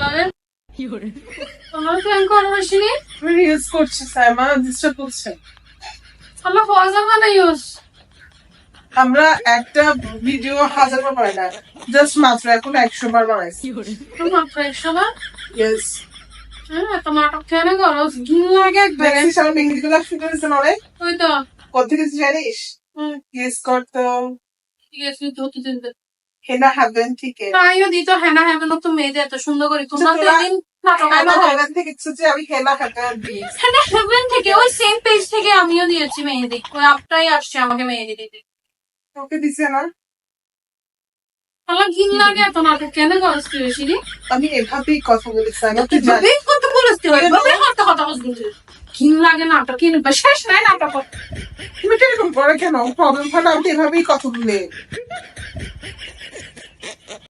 লাগে তোমার প্ল্যান করা হয়েছিনি রিলস করছি সাইমা ডিস্টার্ব করছে আমরা ফজল বানাই ইউজ আমরা একটা ভিডিও 1000 বার বানাই না জাস্ট মাত্র এখন 100 বার বানাইছি মাত্র 100 বার ইয়েস হ্যাঁ তোমার কেন করো ঘিন লাগে একবারে দেখছিস আমার মেহেন্দি গুলো শুরু করেছে না অনেক ওই তো কোথেকে জানিস গেস করতো ঠিক আছে ধরতে দিন হেনা হাবেন ঠিক আছে তাইও দিত হেনা হেবেন তো মেয়েদের এত সুন্দর করে তোমরা তো তোরা- একদিন নাটক হেনা করো। হাবেন থেকে কিছু যে আমি হেনা হাবেন দিয়েছি হেনা হেবেন থেকে ওই সেম পেজ থেকে আমিও দিয়েছি মেহেদি ওই আপটাই আসছে আমাকে মেহেদি দিতে তোকে দিছে না আমার ঘিন লাগে এত নাটক কেন করছ তুই বেশি রে আমি এভাবেই কথা বলেছি আমি তুই জানিস বেশ কত বলতে হয় বাবা হাতে কথা বলছিস ঘিন লাগে নাটক কিন শেষ নাই নাটক তুমি এরকম করে কেন প্রবলেম হলো আমি তো এভাবেই কথা বলে